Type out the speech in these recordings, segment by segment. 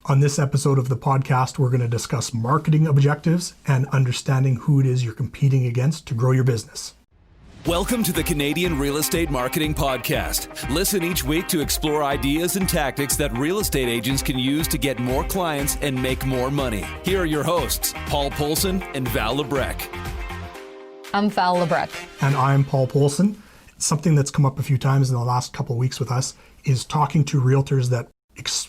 On this episode of the podcast, we're going to discuss marketing objectives and understanding who it is you're competing against to grow your business. Welcome to the Canadian Real Estate Marketing Podcast. Listen each week to explore ideas and tactics that real estate agents can use to get more clients and make more money. Here are your hosts, Paul Poulsen and Val Lebrec. I'm Val Lebrec. And I'm Paul Poulsen. Something that's come up a few times in the last couple of weeks with us is talking to realtors that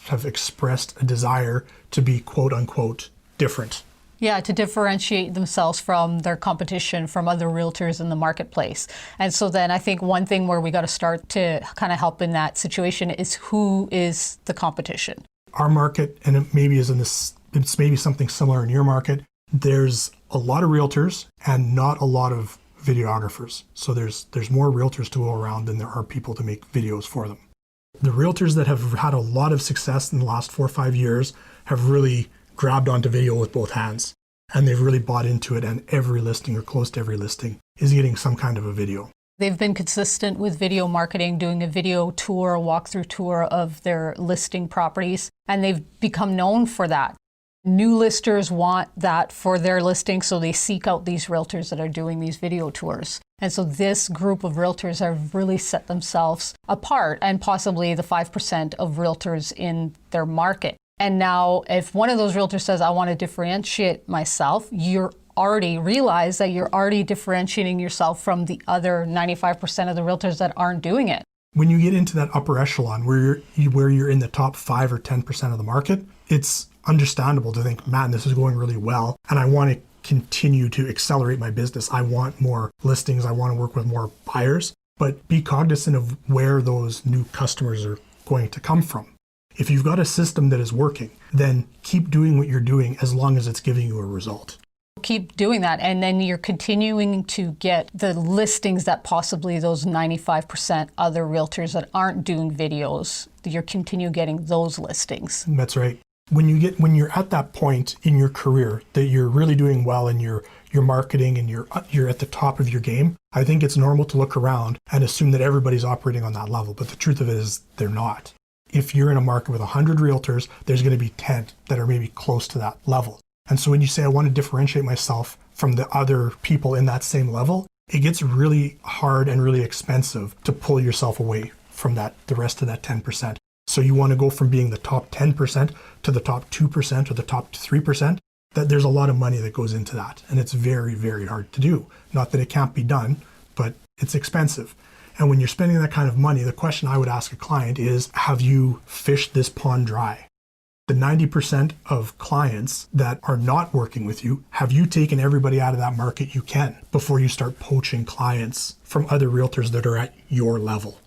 have expressed a desire to be quote unquote different. Yeah, to differentiate themselves from their competition, from other realtors in the marketplace. And so then I think one thing where we got to start to kind of help in that situation is who is the competition? Our market, and it maybe is in this, it's maybe something similar in your market, there's a lot of realtors and not a lot of videographers. So there's more realtors to go around than there are people to make videos for them. The realtors that have had a lot of success in the last 4 or 5 years have really grabbed onto video with both hands, and they've really bought into it, and every listing or close to every listing is getting some kind of a video. They've been consistent with video marketing, doing a video tour, a walkthrough tour of their listing properties, and they've become known for that. New listers want that for their listing, so they seek out these realtors that are doing these video tours. And so this group of realtors have really set themselves apart, and possibly the 5% of realtors in their market. And now if one of those realtors says, I want to differentiate myself, you're already realize that you're already differentiating yourself from the other 95% of the realtors that aren't doing it. When you get into that upper echelon where you're in the top 5 or 10% of the market, it's understandable to think, man, this is going really well, and I want to continue to accelerate my business. I want more listings. I want to work with more buyers, but be cognizant of where those new customers are going to come from. If you've got a system that is working, then keep doing what you're doing as long as it's giving you a result. Keep doing that, and then you're continuing to get the listings that possibly those 95% other realtors that aren't doing videos, you're continue getting those listings. That's right. When you're at that point in your career that you're really doing well in your marketing and you're at the top of your game, I think it's normal to look around and assume that everybody's operating on that level. But the truth of it is they're not. If you're in a market with 100 realtors, there's going to be 10 that are maybe close to that level. And so when you say, I want to differentiate myself from the other people in that same level, it gets really hard and really expensive to pull yourself away from the rest of that 10%. So you want to go from being the top 10% to the top 2% or the top 3%. That there's a lot of money that goes into that. And it's very, very hard to do. Not that it can't be done, but it's expensive. And when you're spending that kind of money, the question I would ask a client is, have you fished this pond dry? The 90% of clients that are not working with you, have you taken everybody out of that market you can before you start poaching clients from other realtors that are at your level?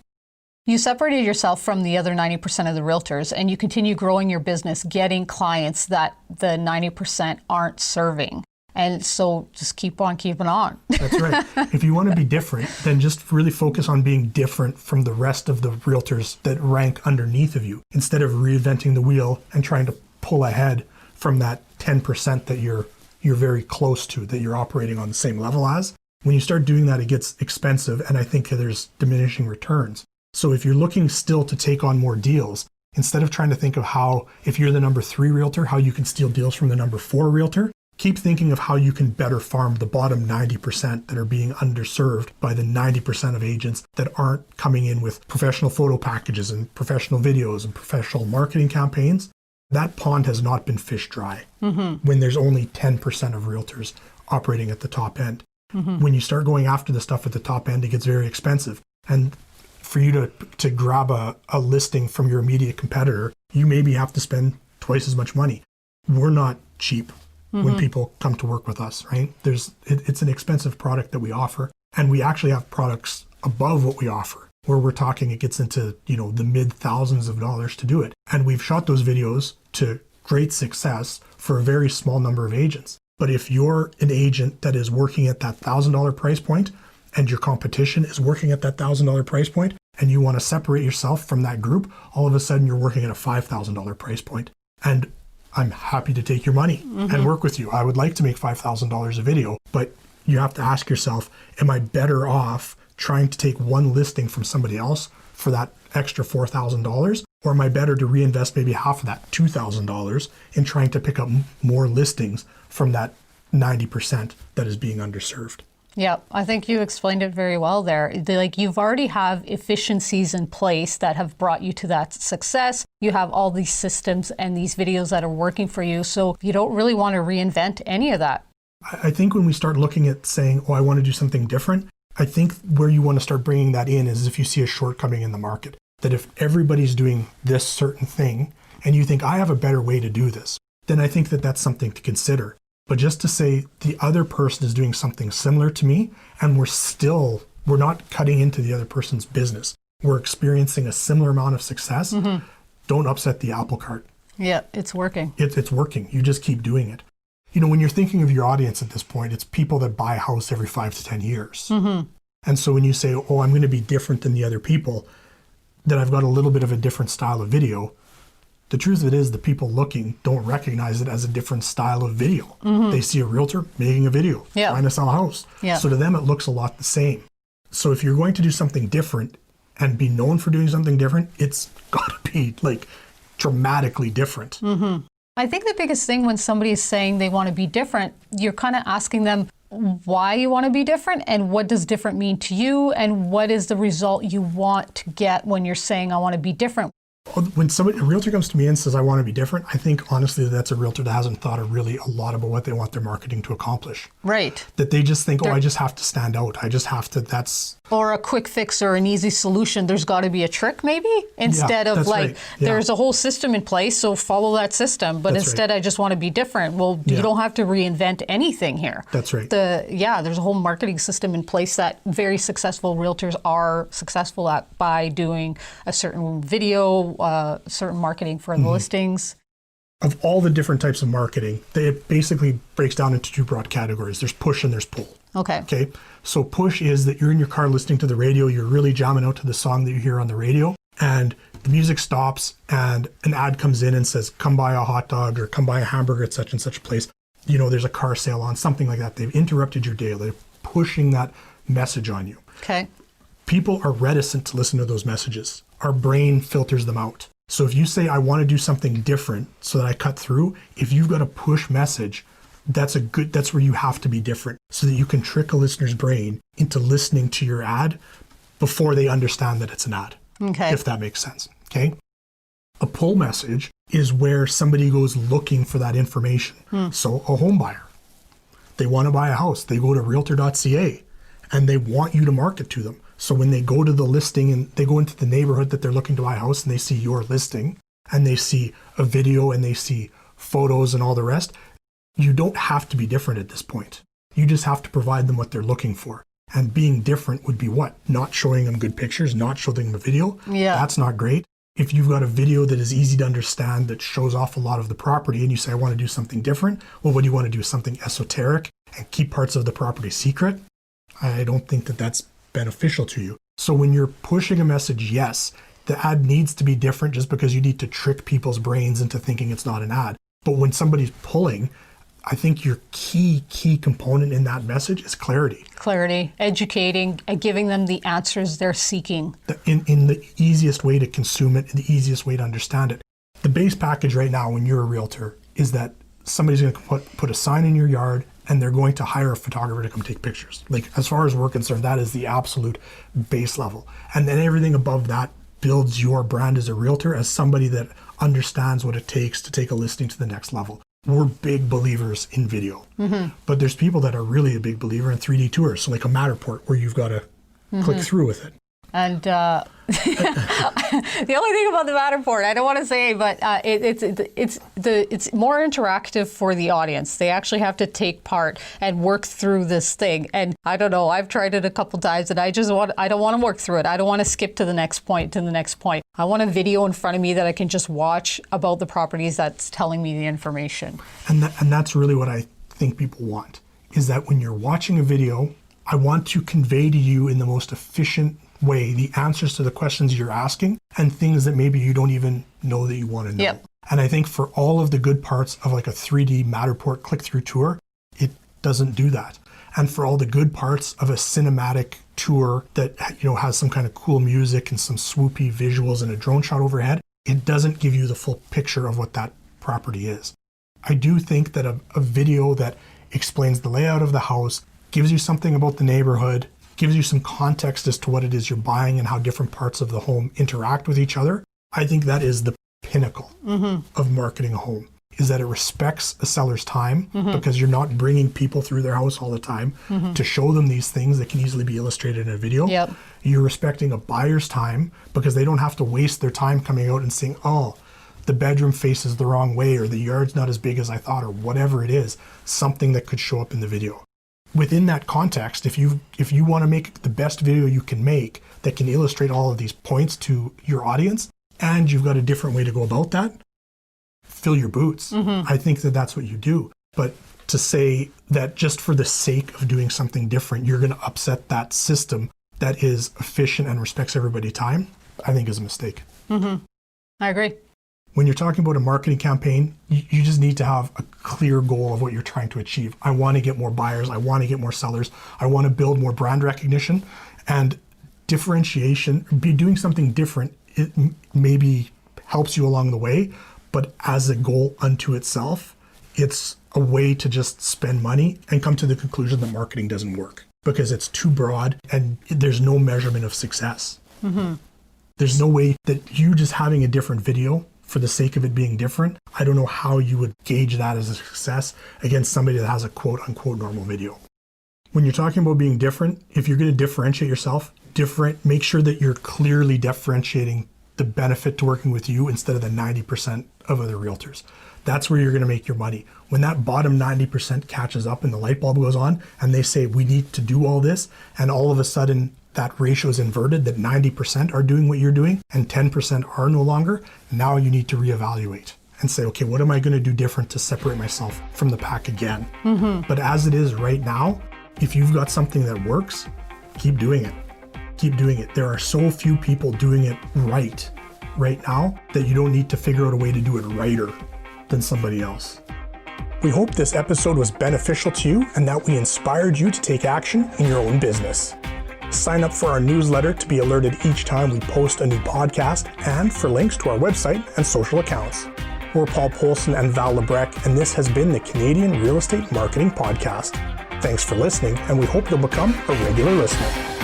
You separated yourself from the other 90% of the realtors, and you continue growing your business, getting clients that the 90% aren't serving. And so just keep on keeping on. That's right. If you want to be different, then just really focus on being different from the rest of the realtors that rank underneath of you, instead of reinventing the wheel and trying to pull ahead from that 10% that you're very close to, that you're operating on the same level as. When you start doing that, it gets expensive, and I think there's diminishing returns. So if you're looking still to take on more deals, instead of trying to think of how, if you're the number 3 realtor, how you can steal deals from the number 4 realtor, keep thinking of how you can better farm the bottom 90% that are being underserved by the 90% of agents that aren't coming in with professional photo packages and professional videos and professional marketing campaigns. That pond has not been fished dry when there's only 10% of realtors operating at the top end. When you start going after the stuff at the top end, it gets very expensive. And for you to grab a listing from your immediate competitor, you maybe have to spend twice as much money. We're not cheap. When people come to work with us, right? It's an expensive product that we offer, and we actually have products above what we offer, where we're talking it gets into, the mid thousands of dollars to do it. And we've shot those videos to great success for a very small number of agents. But if you're an agent that is working at that $1,000 price point, and your competition is working at that $1,000 price point, and you want to separate yourself from that group, all of a sudden you're working at a $5,000 price point. And I'm happy to take your money and work with you. I would like to make $5,000 a video, but you have to ask yourself, am I better off trying to take one listing from somebody else for that extra $4,000? Or am I better to reinvest maybe half of that $2,000 in trying to pick up more listings from that 90% that is being underserved? Yeah, I think you explained it very well there. You've already have efficiencies in place that have brought you to that success. You have all these systems and these videos that are working for you. So you don't really want to reinvent any of that. I think when we start looking at saying, oh, I want to do something different, I think where you want to start bringing that in is if you see a shortcoming in the market. That if everybody's doing this certain thing and you think, I have a better way to do this, then I think that that's something to consider. But just to say the other person is doing something similar to me and we're not cutting into the other person's business. We're experiencing a similar amount of success. Don't upset the apple cart. Yeah, it's working. It's working. You just keep doing it. You know, when you're thinking of your audience at this point, it's people that buy a house every 5 to 10 years. And so when you say, oh, I'm going to be different than the other people, that I've got a little bit of a different style of video, the truth of it is the people looking don't recognize it as a different style of video. They see a realtor making a video, trying to sell a house. So to them, it looks a lot the same. So if you're going to do something different and be known for doing something different, it's got to be like dramatically different. I think the biggest thing when somebody is saying they want to be different, you're kind of asking them why you want to be different and what does different mean to you and what is the result you want to get when you're saying I want to be different. When a realtor comes to me and says, I want to be different, I think honestly that's a realtor that hasn't thought of really a lot about what they want their marketing to accomplish. Right. That they just think, oh, I just have to stand out. I just have to, that's... Or a quick fix or an easy solution. There's got to be a trick maybe instead of like, there's a whole system in place, so follow that system. But instead I just want to be different. Well, you don't have to reinvent anything here. That's right. There's a whole marketing system in place that very successful realtors are successful at by doing a certain video, certain marketing for the listings. Of all the different types of marketing, it basically breaks down into 2 broad categories. There's push and there's pull. Okay. So push is that you're in your car listening to the radio, you're really jamming out to the song that you hear on the radio, and the music stops and an ad comes in and says, come buy a hot dog or come buy a hamburger at such and such a place. You know, there's a car sale on, something like that. They've interrupted your day. They're pushing that message on you. Okay. People are reticent to listen to those messages. Our brain filters them out. So if you say, I want to do something different so that I cut through, if you've got a push message, that's where you have to be different so that you can trick a listener's brain into listening to your ad before they understand that it's an ad. Okay. If that makes sense. Okay. A pull message is where somebody goes looking for that information. So a home buyer, they want to buy a house. They go to realtor.ca and they want you to market to them. So when they go to the listing and they go into the neighborhood that they're looking to buy a house and they see your listing and they see a video and they see photos and all the rest, you don't have to be different at this point. You just have to provide them what they're looking for. And being different would be what? Not showing them good pictures, not showing them a video. That's not great. If you've got a video that is easy to understand, that shows off a lot of the property and you say, I want to do something different. Well, what do you want to do? Something esoteric and keep parts of the property secret? I don't think that that's beneficial to you. So when you're pushing a message, yes, the ad needs to be different just because you need to trick people's brains into thinking it's not an ad. But when somebody's pulling, I think your key component in that message is clarity. Clarity, educating, giving them the answers they're seeking. In the easiest way to consume it, the easiest way to understand it. The base package right now when you're a realtor is that somebody's going to put a sign in your yard and they're going to hire a photographer to come take pictures. Like, as far as we're concerned, that is the absolute base level. And then everything above that builds your brand as a realtor, as somebody that understands what it takes to take a listing to the next level. We're big believers in video, but there's people that are really a big believer in 3D tours. So like a Matterport where you've got to click through with it. And the only thing about the Matterport, I don't want to say, but it's more interactive for the audience. They actually have to take part and work through this thing. And I don't know, I've tried it a couple times and I don't want to work through it. I don't want to skip to the next point, I want a video in front of me that I can just watch about the properties that's telling me the information. And that's really what I think people want, is that when you're watching a video, I want to convey to you in the most efficient way the answers to the questions you're asking and things that maybe you don't even know that you want to know. Yep. And I think for all of the good parts of like a 3D Matterport click-through tour, it doesn't do that. And for all the good parts of a cinematic tour that, you know, has some kind of cool music and some swoopy visuals and a drone shot overhead, it doesn't give you the full picture of what that property is. I do think that a video that explains the layout of the house, gives you something about the neighborhood, gives you some context as to what it is you're buying and how different parts of the home interact with each other, I think that is the pinnacle of marketing a home, is that it respects a seller's time because you're not bringing people through their house all the time to show them these things that can easily be illustrated in a video. Yep. You're respecting a buyer's time because they don't have to waste their time coming out and saying, oh, the bedroom faces the wrong way, or the yard's not as big as I thought, or whatever it is, something that could show up in the video. Within that context, if you want to make the best video you can make that can illustrate all of these points to your audience, and you've got a different way to go about that, fill your boots. I think that that's what you do. But to say that just for the sake of doing something different, you're going to upset that system that is efficient and respects everybody's time, I think is a mistake. I agree. When you're talking about a marketing campaign, you just need to have a clear goal of what you're trying to achieve. I want to get more buyers. I want to get more sellers. I want to build more brand recognition. And differentiation, be doing something different, it maybe helps you along the way, but as a goal unto itself, it's a way to just spend money and come to the conclusion that marketing doesn't work because it's too broad and there's no measurement of success. There's no way that you just having a different video for the sake of it being different, I don't know how you would gauge that as a success against somebody that has a quote unquote normal video. When you're talking about being different, if you're going to differentiate yourself, make sure that you're clearly differentiating the benefit to working with you instead of the 90% of other realtors. That's where you're going to make your money. When that bottom 90% catches up and the light bulb goes on and they say, we need to do all this, and all of a sudden that ratio is inverted, that 90% are doing what you're doing and 10% are no longer, now you need to reevaluate and say, okay, what am I going to do different to separate myself from the pack again? But as it is right now, if you've got something that works, keep doing it. Keep doing it. There are so few people doing it right now that you don't need to figure out a way to do it righter than somebody else. We hope this episode was beneficial to you and that we inspired you to take action in your own business. Sign up for our newsletter to be alerted each time we post a new podcast and for links to our website and social accounts. We're Paul Polson and Val Lebrecq, and this has been the Canadian Real Estate Marketing Podcast. Thanks for listening, and we hope you'll become a regular listener.